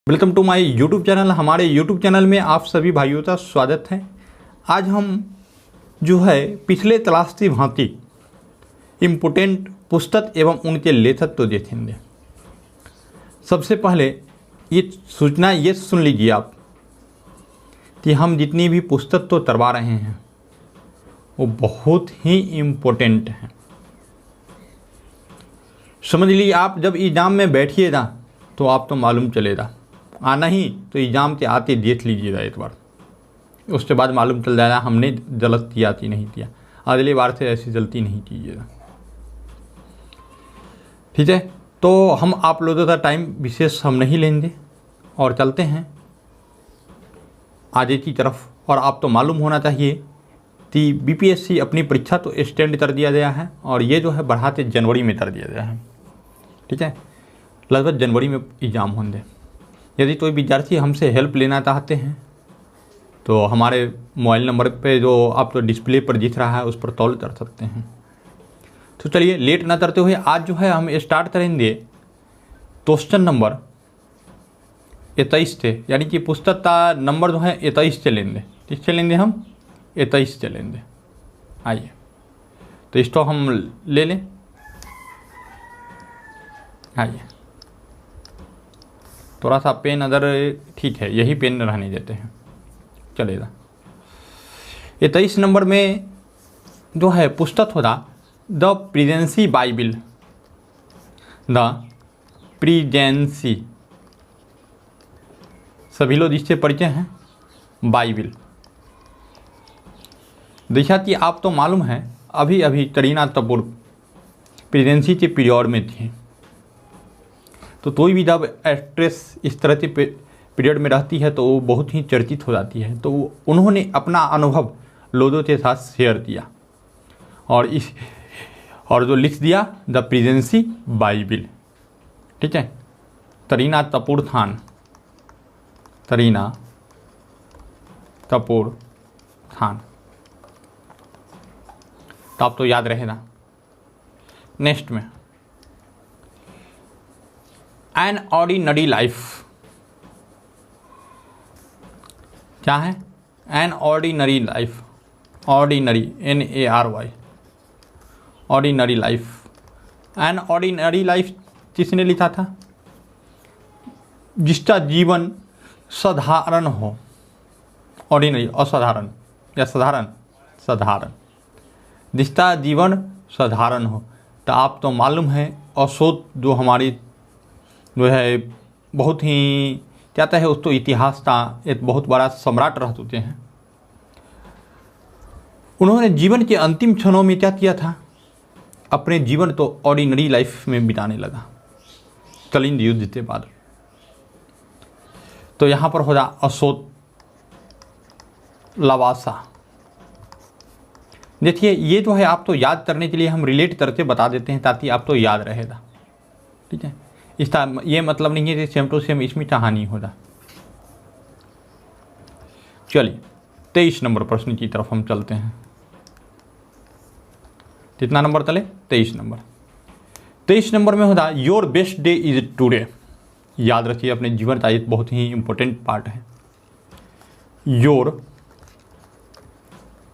Welcome to my YouTube channel. हमारे YouTube channel में आप सभी भाइयों का स्वागत है। आज हम जो है पिछले क्लास की भांति इम्पोर्टेंट पुस्तक एवं उनके लेखक तो देखेंगे। सबसे पहले ये सूचना ये सुन लीजिए आप कि हम जितनी भी पुस्तक तो करवा रहे हैं वो बहुत ही इम्पोर्टेंट हैं। समझ लीजिए, आप जब एग्ज़ाम में बैठिएगा तो आप तो मालूम चलेगा, आना ही तो एग्ज़ाम के आते देख लीजिएगा एक बार, उसके बाद मालूम चल जाएगा हमने गलत किया कि नहीं किया। अगली बार से ऐसी गलती नहीं कीजिएगा, ठीक है। तो हम आप लोगों का टाइम विशेष हम नहीं लेंगे और चलते हैं आगे की तरफ। और आप तो मालूम होना चाहिए कि बीपीएससी अपनी परीक्षा तो एक्सटेंड कर दिया गया है और ये जो है बढ़ाते जनवरी में कर दिया गया है, ठीक है। लगभग जनवरी में एग्ज़ाम होंगे। यदि कोई विद्यार्थी हमसे हेल्प लेना चाहते हैं तो हमारे मोबाइल नंबर पे जो आपको डिस्प्ले पर दिख रहा है उस पर कॉल कर सकते हैं। तो चलिए लेट ना करते हुए आज जो है हम स्टार्ट करेंगे क्वेश्चन नंबर 21 से, यानी कि पुस्तक का नंबर जो है 21 से लेंगे। किससे लेंगे हम? 21 से लेंगे। आइए तो इसको हम ले लें। आइए थोड़ा सा पेन अगर ठीक है, यही पेन रहने देते हैं, चलेगा। 23 नंबर में जो है पुस्तक होगा the presence Bible. The presence, सभी लोग इससे परिचय हैं, बाइबिल। देखा कि आप तो मालूम है अभी अभी करीना कपूर प्रेजेंसी के पीरियड में थी, तो कोई भी जब एक्ट्रेस इस तरह के पीरियड में रहती है तो वो बहुत ही चर्चित हो जाती है। तो उन्होंने अपना अनुभव लोगों के साथ शेयर किया और जो लिख दिया द प्रेजेंसी बाइबिल, ठीक है। करीना कपूर खान, करीना कपूर खान, तो आप तो याद रहेगा। नेक्स्ट में एन ऑर्डिनरी लाइफ। क्या है? An ordinary life, ordinary NARY, ordinary life. An ordinary life किसने लिखा था? जिसका जीवन साधारण हो। ऑर्डिनरी असाधारण या साधारण? साधारण, जिसका जीवन साधारण हो। तो आप तो मालूम है अशोक जो हमारी जो है बहुत ही कहता है उसको इतिहास का एक बहुत बड़ा सम्राट रह चुके हैं। उन्होंने जीवन के अंतिम क्षणों में क्या किया था? अपने जीवन तो ऑर्डिनरी लाइफ में बिताने लगा कलिंग युद्ध के बाद। तो यहाँ पर हो रहा अशोक लवासा। देखिए ये जो है आप तो याद करने के लिए हम रिलेट करके बता देते हैं ताकि आप तो याद रहेगा, ठीक है। इसका ये मतलब नहीं है कि सेम टू सेम इसमें कहानी होगा। चलिए 23 नंबर प्रश्न की तरफ हम चलते हैं। कितना नंबर चले? 23 नंबर। 23 नंबर में होता your best day is today. याद रखिए अपने जीवन का एक बहुत ही इंपॉर्टेंट पार्ट है। Your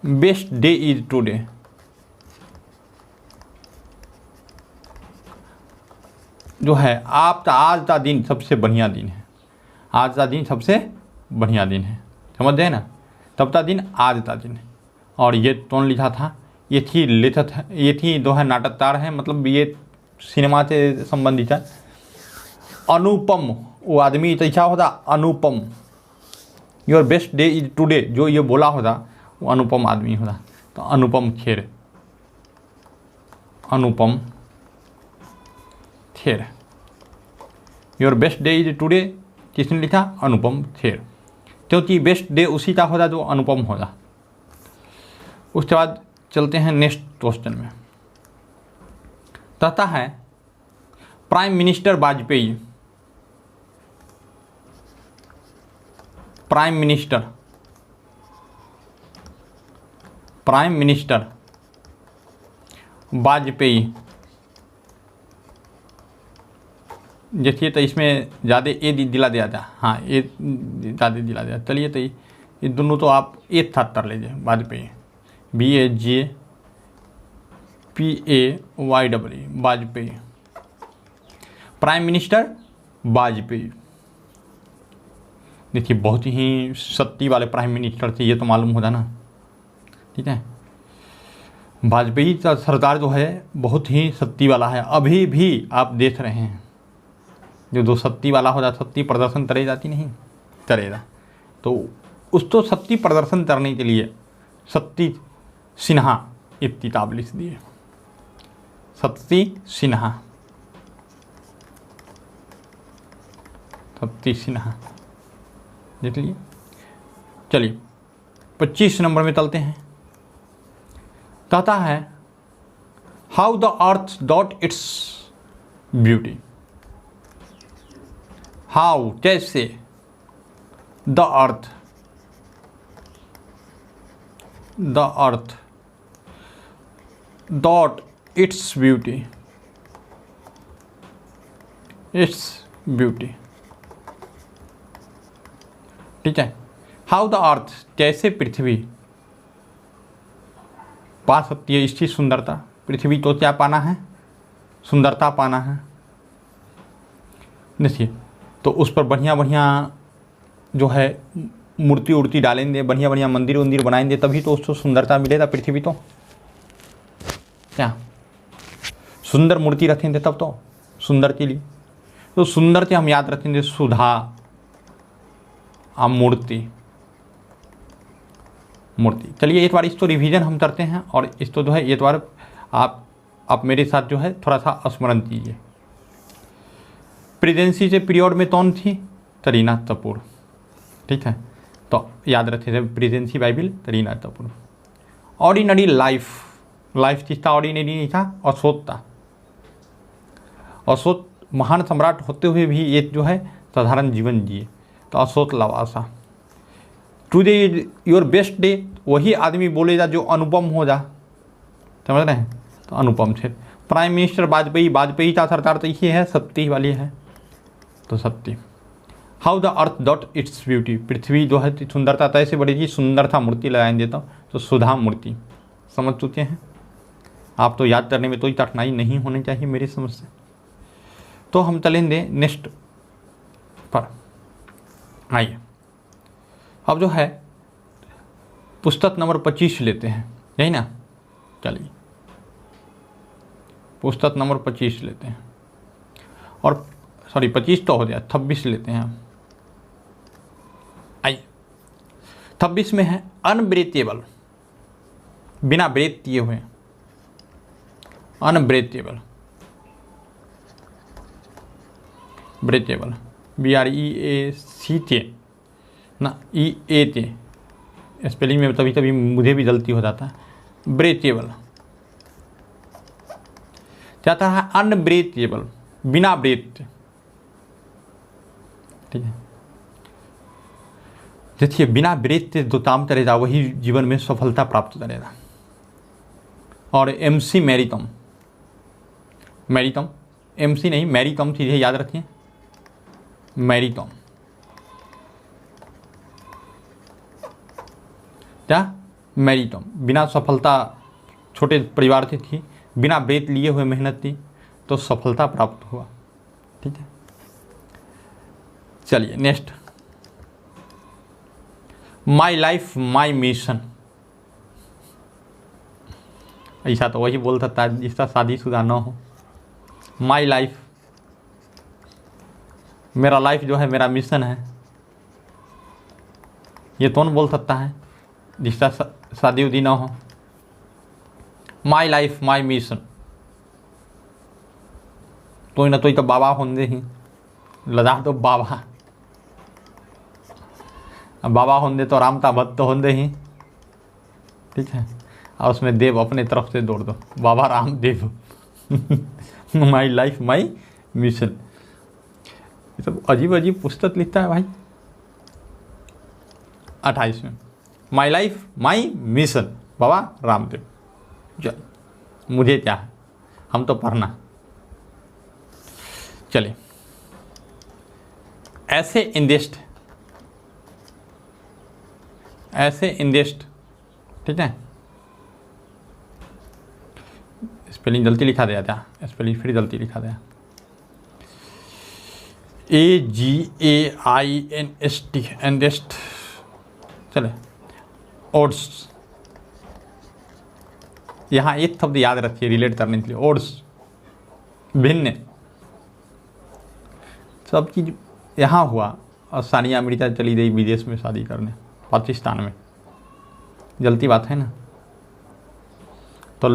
best day is today. जो है आपका आज का दिन सबसे बढ़िया दिन है। आज का दिन सबसे बढ़िया दिन है, समझ गए ना? तब का दिन आज का दिन है। और ये कौन लिखा था? ये थी लेखक है, ये थी जो है नाटककार है, मतलब ये सिनेमा से संबंधित है। अनुपम, वो आदमी कैसा होता? Anupam. Your best day is today जो ये बोला होता वो अनुपम आदमी होता। तो Anupam Kher, Anupam Kher. Your best day is today किसने लिखा? अनुपम खेर, क्योंकि बेस्ट डे उसी का होता जो अनुपम होता। उसके बाद चलते हैं नेक्स्ट क्वेश्चन में। कहता है prime minister Vajpayee, prime minister, prime minister Vajpayee देखिए तो इसमें ज़्यादा ए दिला दिया था, हाँ ए ज़्यादा दिला दिया। चलिए तो ये दोनों तो आप एक साथ कर लीजिए। Vajpayee, BAJPAYE, Vajpayee. Prime minister Vajpayee. देखिए बहुत ही शक्ति वाले प्राइम मिनिस्टर थे, ये तो मालूम होता ना, ठीक है। वाजपेयी का सरकार जो है बहुत ही शक्ति वाला है। अभी भी आप देख रहे हैं जो दो शक्ति वाला हो जाता, शक्ति प्रदर्शन करे जाती नहीं करेगा, तो उस तो शक्ति प्रदर्शन करने के लिए शक्ति सिन्हा एक किताब लिख दिए, शक्ति सिन्हा, शक्ति सिन्हा देख लीजिए। चलिए 25 नंबर में चलते हैं। कहता है how the earth got its beauty, how कैसे the earth got its beauty, ठीक है। हाउ द अर्थ कैसे पृथ्वी पा सकती है इसकी सुंदरता। पृथ्वी तो क्या पाना है, सुंदरता पाना है। देखिए तो उस पर बढ़िया बढ़िया जो है मूर्ति उर्ति डालेंगे, बढ़िया बढ़िया मंदिर वंदिर बनाएंगे, तभी तो उसको सुंदरता मिलेगा। पृथ्वी तो क्या सुंदर मूर्ति रखेंगे तब तो सुंदर के लिए, तो सुंदर के हम याद रखेंगे सुधा मूर्ति। चलिए एक बार इसको रिवीजन हम करते हैं और इसको जो है एक बार आप मेरे साथ जो है थोड़ा सा स्मरण कीजिए। प्रेजेंसी से पीरियड में कौन थी, करीना कपूर, ठीक है, तो याद रखते थे pregnancy bible Kareena Kapoor. Ordinary life किसका ऑर्डिनरी नहीं था, अशोक था। अशोक महान सम्राट होते हुए भी एक जो है साधारण जीवन जिए, तो Ashok Lavasa. Today is your best day, वही आदमी बोलेगा जो अनुपम हो जा, समझ रहे हैं, तो अनुपम थे। प्राइम मिनिस्टर वाजपेयी का सरकार तो ये है, सत्ती वाली है, तो सत्ती। How the earth got its beauty, पृथ्वी जो है सुंदरता तैसे बढ़ेगी, सुंदरता मूर्ति लगाएं देता तो सुधा मूर्ति। समझ चुके हैं आप, तो याद करने में कोई कठिनाई नहीं होनी चाहिए मेरी समझ से। तो हम चलेंगे नेक्स्ट पर। आइए अब जो है पुस्तक नंबर 25 लेते हैं, यही ना। चलिए पुस्तक नंबर 25 लेते हैं, और सॉरी 25 तो हो गया, 26 लेते हैं। आइए 26 में है अनब्रेथेबल, बिना ब्रेथ किए हुए, अनब्रेथेबल, ब्रेथेबल, BREACT ना, EAT स्पेलिंग में कभी कभी मुझे भी गलती हो जाता है। ब्रेथेबल चाहता है अनब्रेथेबल, बिना ब्रेथ, ठीक है। देखिए बिना ब्रेथ से जो काम करेगा वही जीवन में सफलता प्राप्त करेगा। और MC मैरीकॉम, MC नहीं मैरीकॉम, सीधे याद रखिए मैरीकॉम, क्या मैरीकॉम, बिना सफलता, छोटे परिवार से थी, बिना ब्रेथ लिए हुए मेहनत थी, तो सफलता प्राप्त हुआ, ठीक है। चलिए next, my life my mission. ऐसा तो वही बोल सकता है जिसका शादीशुदा न हो। माई लाइफ, मेरा लाइफ जो है मेरा मिशन है, ये कौन बोल सकता है जिसका शादी उदी ना हो। माई लाइफ माई मिशन, तो ना तो बाबा होंगे ही, लद्दाख तो बाबा, बाबा होंगे तो रामता भक्त होंगे ही, ठीक है। और उसमें देव अपने तरफ से जोड़ दो, Baba Ramdev. My life my mission, ये सब अजीब अजीब पुस्तक लिखता है भाई। 28 में माई life my mission, Baba Ramdev. चल मुझे क्या है, हम तो पढ़ना। चलिए ऐसे इंडेस्ट, ठीक है, स्पेलिंग गलती लिखा दिया था, स्पेलिंग फिर गलती लिखा दिया, AGAINST, इंडेस्ट, चले, ओट्स, यहाँ एक शब्द याद रखिए रिलेट करने के लिए, ओट्स, भिन्न, सब चीज़ यहाँ हुआ। और सानिया मिर्जा चली गई विदेश में शादी करने, पाकिस्तान में, जलती बात है ना। तो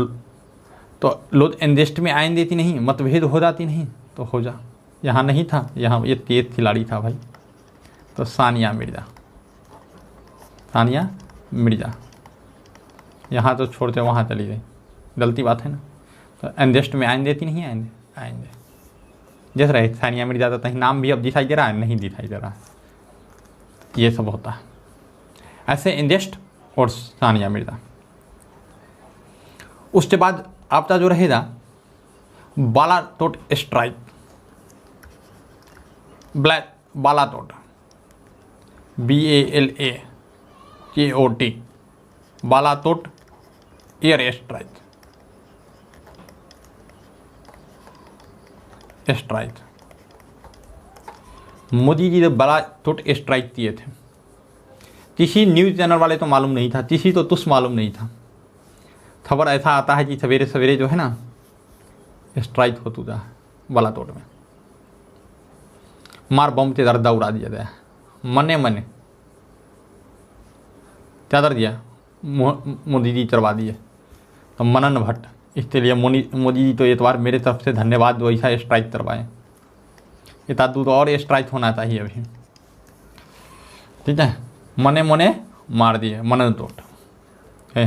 लोग इंडस्ट में आइन देती नहीं, मतभेद हो जाती नहीं, तो हो जा, यहाँ नहीं था, यहाँ ये तेज खिलाड़ी था भाई, तो सानिया मिर्जा यहाँ तो छोड़ते वहाँ चली गई, गलती बात है ना। तो इंडस्ट में आइन देती नहीं, आइन दे जैसे रहे सानिया मिर्जा, तो कहीं नाम भी अब दिखाई दे रहा है, नहीं दिखाई दे रहा है, ये सब होता है। ऐसे इंडेस्ट और सानिया मिर्जा। उसके बाद आपका जो रहेगा Balakot strike, Balakot, BALAKOT, Balakot air strike. Modi ji ने बालाकोट स्ट्राइक किए थे, किसी न्यूज़ चैनल वाले तो मालूम नहीं था, किसी तो तुस मालूम नहीं था। खबर ऐसा आता है कि सवेरे सवेरे जो है ना स्ट्राइक हो चुका है बालाकोट में, मार बम से दर्दा उड़ा दिया गया, मने क्या दर दिया, मोदी जी चढ़वा दिए। तो मनन भट्ट, इसके लिए मोदी जी तो एक बार मेरे तरफ से धन्यवाद, जो ऐसा स्ट्राइक करवाएं, इतना दूर और स्ट्राइक होना चाहिए अभी, ठीक है। मने मार दिए, मनन तोट है।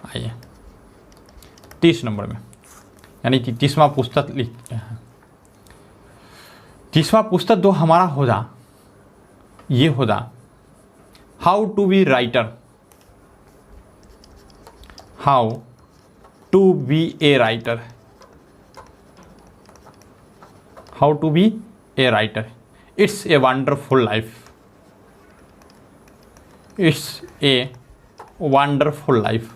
आइए 30 नंबर में, यानी कि 30वां पुस्तक लिखते हैं। 30वां पुस्तक जो हमारा होगा ये होगा how to be writer, how to be a writer, how to be a writer, it's a wonderful life, it's a wonderful life.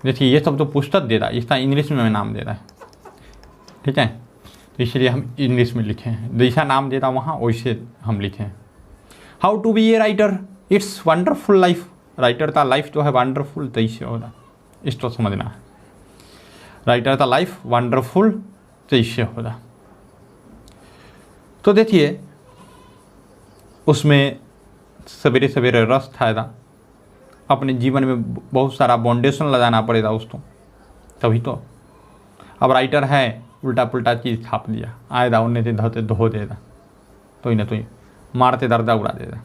देखिए ये सब तो पुस्तक दे रहा है, इसका इंग्लिश में नाम दे रहा है, ठीक है, तो इसलिए हम इंग्लिश में लिखे हैं, जैसा नाम दे रहा वहाँ वैसे हम लिखे हैं। How to be a writer, it's wonderful life, writer का लाइफ जो है वंडरफुल तैसे होगा, इसको समझना है। राइटर का लाइफ वंडरफुल तैसे होगा। तो देखिए उसमें सवेरे सवेरे रस था, अपने जीवन में बहुत सारा बाउंडेशन लगाना पड़ेगा उसको, तभी तो। अब राइटर है, उल्टा पुल्टा चीज़ छाप दिया, आएगा उन्हें से धोते धो देगा, तो ही ना तो ही मारते दर्दा उड़ा देगा।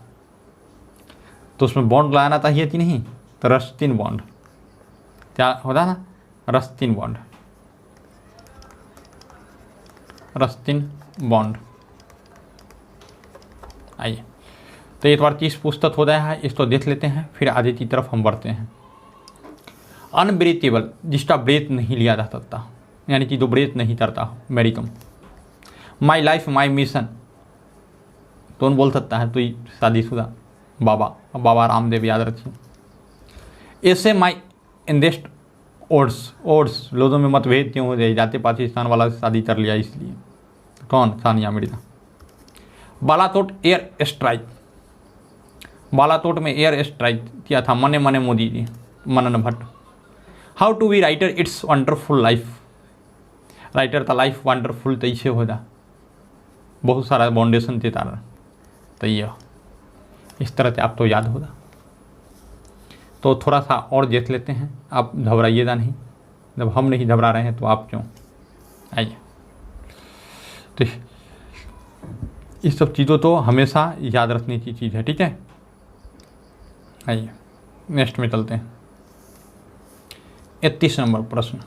तो उसमें बॉन्ड लगाना चाहिए कि नहीं, तो रस्तीन बॉन्ड क्या होता ना, रस्तीन बॉन्ड। आइए तो एक बार 30 पुस्तक हो गया है, इसको देख लेते हैं, फिर आगे की तरफ हम बढ़ते हैं। अनब्रेथेबल, जिसका ब्रेथ नहीं लिया जा सकता, यानी कि जो ब्रेथ नहीं करता, Mary Kom. My life my mission, कौन बोल सकता है, तो ही शादीशुदा, बाबा रामदेव, याद रखिए। ऐसे माई इंडेस्ट ओड्स, लोगों में मतभेद क्यों हो जाए, जाते पाकिस्तान वाला से शादी कर लिया इसलिए, कौन, सानिया मिर्जा। बालाकोट एयर स्ट्राइक, बालाकोट में एयर स्ट्राइक किया था मने Modi ji, Manan Bhatt. How to be writer, it's wonderful life, writer का लाइफ वंडरफुल तैसे हो जा, बहुत सारा बाउंडेशन देता रहा, तो ये इस तरह से आप तो याद होगा। तो थोड़ा सा और देख लेते हैं, आप घबराइएगा नहीं, जब हम नहीं घबरा रहे हैं तो आप क्यों। आइए तो इस सब चीज़ों तो हमेशा याद रखने की चीज़ है, ठीक है। आइए नेक्स्ट में चलते हैं। 31 नंबर प्रश्न,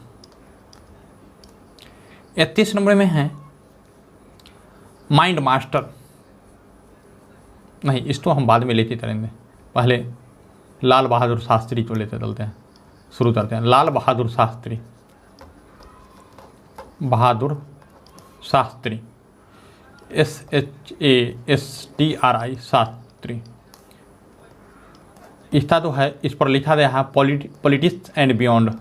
31 नंबर में है माइंड मास्टर। नहीं, इसको हम बाद में लेते चलेंगे, पहले लाल बहादुर शास्त्री को लेते चलते हैं, शुरू करते हैं। लाल बहादुर शास्त्री, SHASTRI शास्त्री। इसका तो है, इस पर लिखा गया है politics and beyond,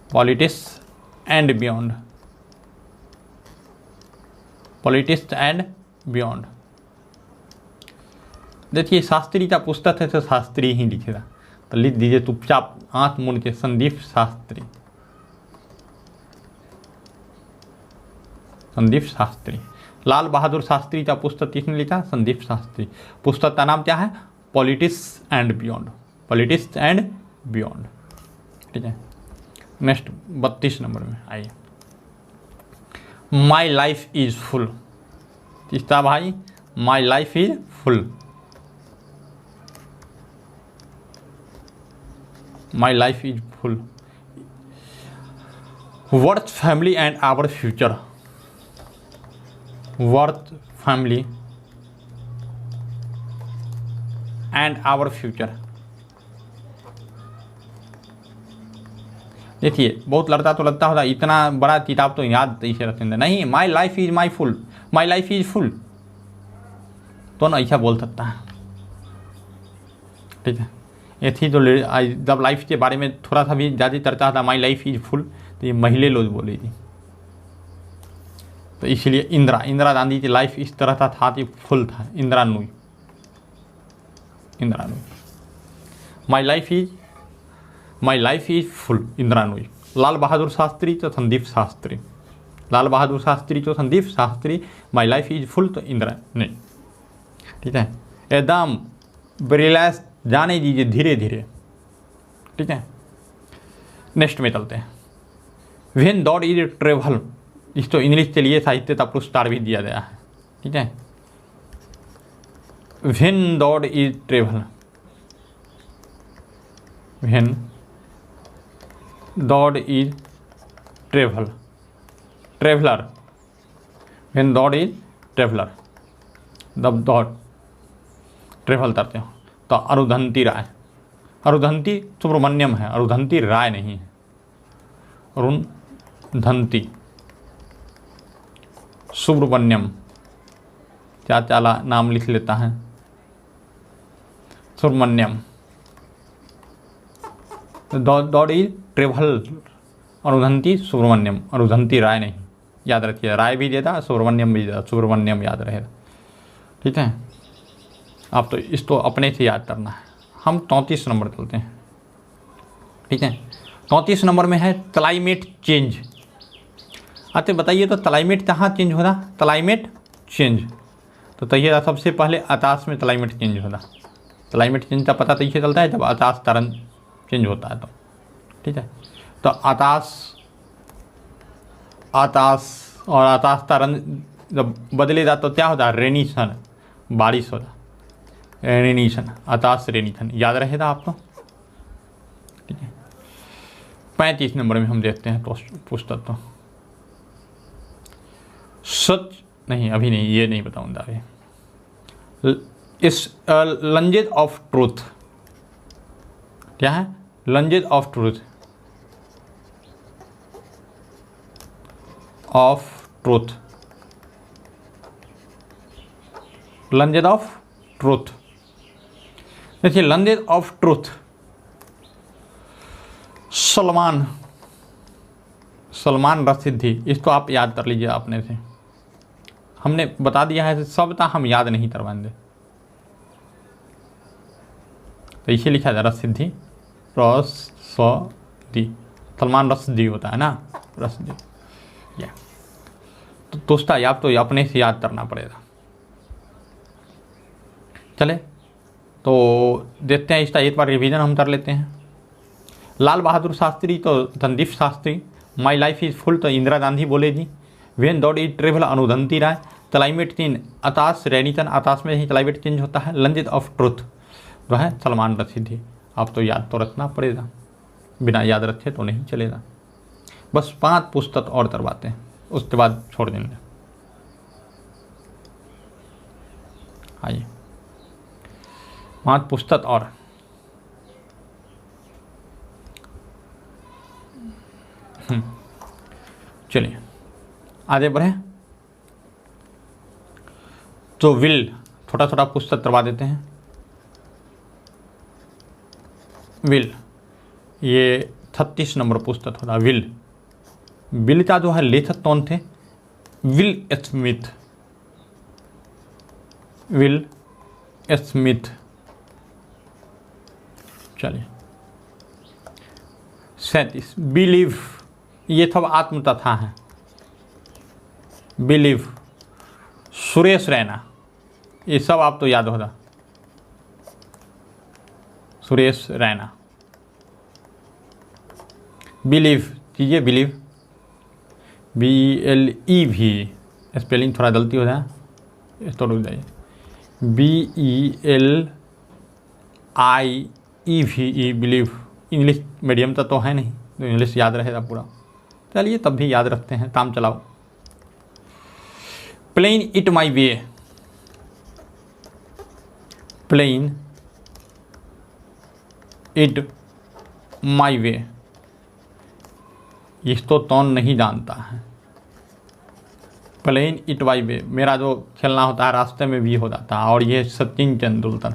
politics and beyond, politics and beyond. देखिए शास्त्री का पुस्तक है तो शास्त्री ही लिखेगा, तो लिख दीजिए चुपचाप आंख मूंद के संदीप शास्त्री, संदीप शास्त्री। लाल बहादुर शास्त्री का पुस्तक किसने लिखा? संदीप शास्त्री। पुस्तक का नाम क्या है? Politics and beyond, politics and beyond. ठीक है, नेक्स्ट 32 नंबर में आइए। माई लाइफ इज फुल, किसका भाई? My life is full, my life is full. Worth family and our future, worth family and our future. देखिए बहुत लड़ता तो लगता होता, इतना बड़ा किताब तो याद इसे रखेंगे नहीं। माई life is my full, my life is full तो ना ऐसा बोल सकता है। ठीक है, ये थी तो जब लाइफ के बारे में थोड़ा सा भी ज़्यादा चर्चा था, माई लाइफ इज फुल, तो ये महिला लोग बोली थी। तो इसलिए इंदिरा गांधी की लाइफ इस तरह था कि फुल था, Indira Nooyi. My life is full, Indira Nooyi. Lal Bahadur Shastri तो संदीप शास्त्री, लाल बहादुर शास्त्री तो Sandeep Shastri. My life is full तो इंदिरा नहीं। ठीक है, एकदम रिलैक्स जाने दीजिए धीरे धीरे। ठीक है, नेक्स्ट में चलते हैं। व्हेन गॉड इज ट्रेवल, इसको इंग्लिश के लिए साहित्य का पुरस्कार भी दिया गया है। ठीक है, when god is travel, when god is travel, traveller, when god is traveller, जब गॉड ट्रेवल करते हो तो अरुंधति राय, अरुंधति सुब्रमण्यम है, अरुंधति राय नहीं है, अरुंधति सुब्रमण्यम। क्या चाला नाम लिख लेता है, Subramaniam. God is travel, Arundhati Subramaniam, Arundhati Roy नहीं, याद रखिए। राय भी देता, सुब्रमण्यम भी देता, सुब्रमण्यम याद रहेगा। ठीक है, आप तो इसको अपने से याद करना है। हम 34 नंबर चलते हैं। ठीक है, 34 नंबर में है क्लाइमेट चेंज। अच्छा बताइए तो क्लाइमेट कहाँ चेंज हो रहा? क्लाइमेट चेंज तो तैयार सबसे पहले आकाश में क्लाइमेट चेंज होता। क्लाइमेट चेंज का पता तो इसे चलता है जब आकाश तरंग चेंज होता है तो। ठीक है, तो आकाश और आकाश तरंग जब बदलेगा तो क्या होता है? रेनीसन, बारिश होता, रेनीसन, आकाश रेनीसन, याद रहेगा आपको। ठीक है, 35 नंबर में हम देखते हैं पुस्तक तो सच नहीं, अभी नहीं, ये नहीं बताऊंगा अभी। इस लंजेज ऑफ ट्रूथ, क्या है? Language of truth, of truth, language of truth. देखिए language of truth, Salman Rushdie, इसको आप याद कर लीजिए अपने से। हमने बता दिया है सब था, हम याद नहीं करवाएंगे तो इसे लिखा जाए रशीदी, रशीदी, सलमान रशीदी होता है ना, रशीदी। या तो दोस्ता आप तो अपने से याद करना पड़ेगा। चले तो देखते हैं, इसका एक बार रिवीजन हम कर लेते हैं। लाल बहादुर शास्त्री तो Sandeep Shastri, my life is full तो इंदिरा गांधी बोलेगी, when god is travel Arundhati Roy, climate change Akash रेनीसन, आकाश में ही क्लाइमेट चेंज होता है, लंजेज ऑफ ट्रूथ जो है सलमान रशीदी। आप तो याद तो रखना पड़ेगा, बिना याद रखे तो नहीं चलेगा। बस 5 पुस्तक और करवाते हैं, उसके बाद छोड़ देंगे। आइए 5 पुस्तक और। चलिए आगे बढ़े तो विल, छोटा छोटा पुस्तक करवा देते हैं। विल, ये 36 नंबर पुस्तक होगा। विल का जो है लेखक कौन थे? Will Smith. Will Smith. चलिए 37 बिलीव, ये सब आत्मकथा है। बिलीव, सुरेश रैना, ये सब आप तो याद होगा। सुरेश रैना। बिलीव कीजिए, बिलीव, BLEV, स्पेलिंग थोड़ा गलती हो जाए तो रुक जाइए। BELIEVE, believe. इंग्लिश मीडियम तो है नहीं तो इंग्लिश याद रहेगा पूरा। चलिए तब भी याद रखते हैं, काम चलाओ। Playing it my way, playing it my way, इसको कौन नहीं जानता है? प्लेन इट माई वे, मेरा जो खेलना होता है रास्ते में भी हो जाता है। और ये सचिन तेंदुलकर,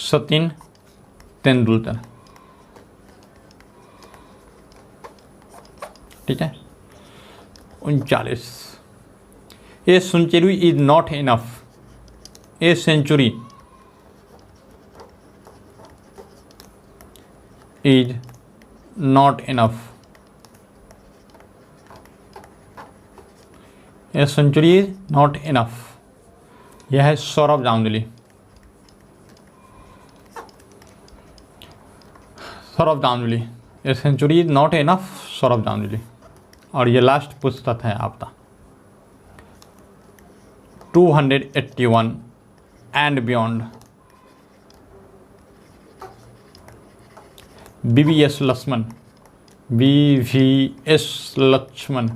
सचिन तेंदुलकर, ठीक है। 39 a century is not enough, a century is not enough, a century is not enough. यह है Saurabh Ganguly, Saurabh Ganguly, a century is not enough, Saurabh Ganguly. और ये लास्ट पुस्तक है आपका 281 and beyond, BVS Laxman, BVS Laxman.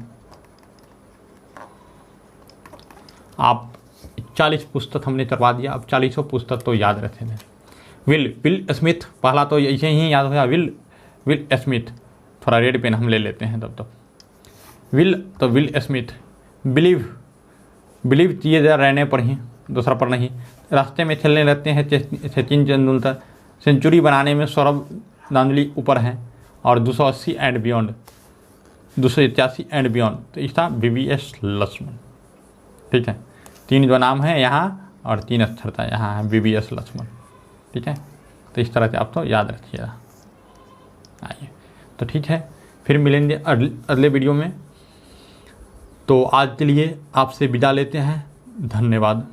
आप 40 पुस्तक हमने करवा दिया, अब 40 पुस्तक तो याद रखे थे। विल स्मिथ, पहला तो ऐसे ही याद होगा। विल स्मिथ, थोड़ा रेड पेन हम ले लेते हैं तब। Will Smith. बिलीव किए जा रहने पर ही, दूसरा पर नहीं। रास्ते में खेलने लगते हैं सचिन तेंदुलकर, सेंचुरी बनाने में सौरभ गांगुली ऊपर हैं। और 280 एंड बियॉन्ड, 281 एंड बियॉन्ड, तो इसका BVS लक्ष्मण, ठीक है। 3 जो नाम है यहाँ और 3 अक्षर था यहाँ है BVS लक्ष्मण, ठीक है। तो इस तरह से आप तो याद रखिएगा। आइए तो ठीक है, फिर मिलेंगे अगले वीडियो में। तो आज के लिए आपसे विदा लेते हैं, धन्यवाद।